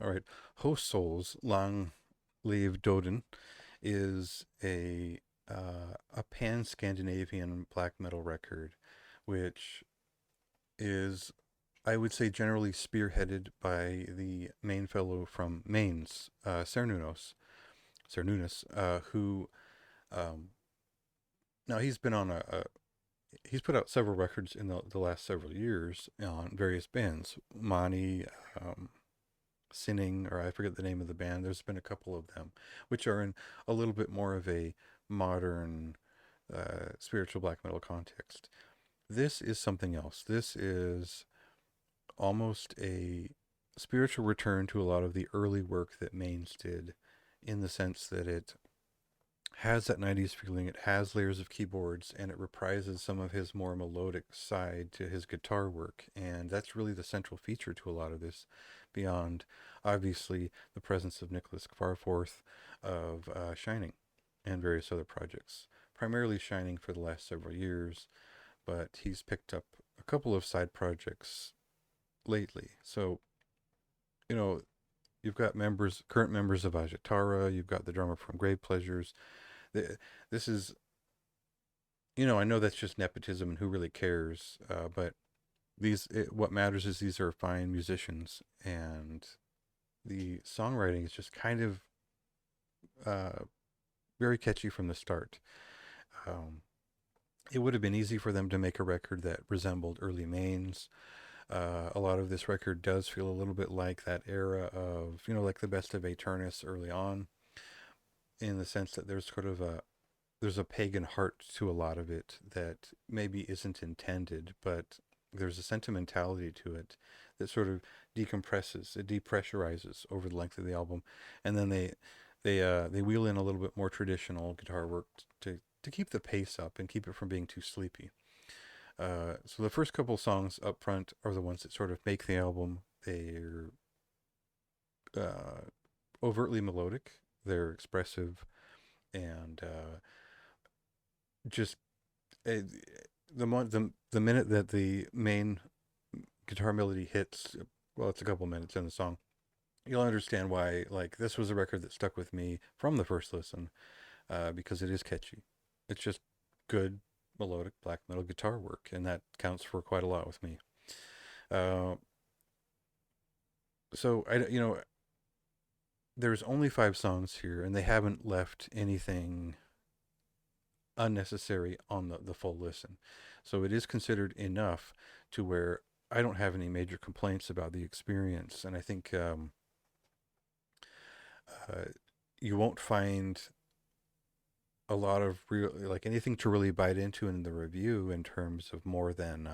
All right. Høstsol's Länge Leve Döden is a pan-Scandinavian black metal record, which is, I would say, generally spearheaded by the main fellow from Mainz, Cernunnos, who um, now he's been on he's put out several records in the last several years on various bands. Mani, um, Sinning, or I forget the name of the band. There's been a couple of them, which are in a little bit more of a modern spiritual black metal context. This is something else. This is almost a spiritual return to a lot of the early work that Maines did, in the sense that it has that 90s feeling, it has layers of keyboards, and it reprises some of his more melodic side to his guitar work. And that's really the central feature to a lot of this, beyond obviously the presence of Nicholas Farforth of Shining and various other projects. Primarily Shining for the last several years, but he's picked up a couple of side projects lately. So, you know, you've got current members of Ajatara, you've got the drummer from Grave Pleasures. This is, I know that's just nepotism and who really cares, but what matters is these are fine musicians, and the songwriting is just kind of uh, very catchy from the start. Um, it would have been easy for them to make a record that resembled early Mains. A lot of this record does feel a little bit like that era of, like the best of Aeternus early on, in the sense that there's a pagan heart to a lot of it that maybe isn't intended, but there's a sentimentality to it that sort of decompresses, it depressurizes over the length of the album, and then they wheel in a little bit more traditional guitar work to keep the pace up and keep it from being too sleepy. So the first couple songs up front are the ones that sort of make the album. They're uh, overtly melodic, they're expressive, and just uh, the minute that the main guitar melody hits, well, it's a couple minutes in the song, you'll understand why. Like, this was a record that stuck with me from the first listen, because it is catchy. It's just good melodic black metal guitar work, and that counts for quite a lot with me. Uh, so there's only 5 songs here, and they haven't left anything unnecessary on the full listen. So it is considered enough to where I don't have any major complaints about the experience. And I think uh, you won't find a lot of real, like, anything to really bite into in the review in terms of more than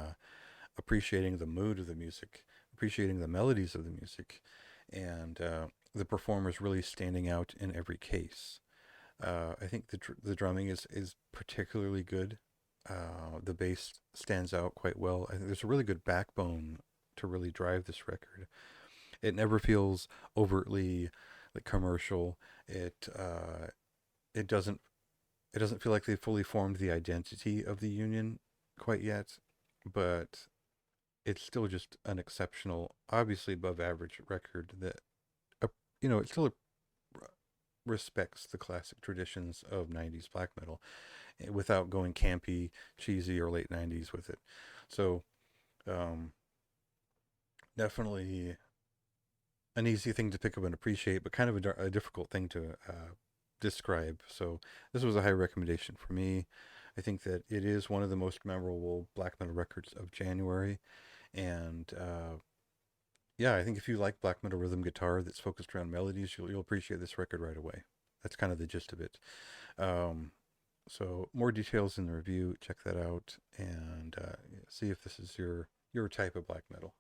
appreciating the mood of the music, appreciating the melodies of the music, and the performers really standing out in every case. I think the drumming is particularly good. The bass stands out quite well. I think there's a really good backbone to really drive this record. It never feels overtly like commercial. It doesn't feel like they fully formed the identity of the Union quite yet, but it's still just an exceptional, obviously above average record that uh, it still respects the classic traditions of 90s black metal, without going campy, cheesy, or late 90s with it. So, um, definitely an easy thing to pick up and appreciate, but kind of a difficult thing to describe. So, this was a high recommendation for me. I think that it is one of the most memorable black metal records of January. And yeah, I think if you like black metal rhythm guitar that's focused around melodies, you'll appreciate this record right away. That's kind of the gist of it. Um, so more details in the review. Check that out, and see if this is your type of black metal.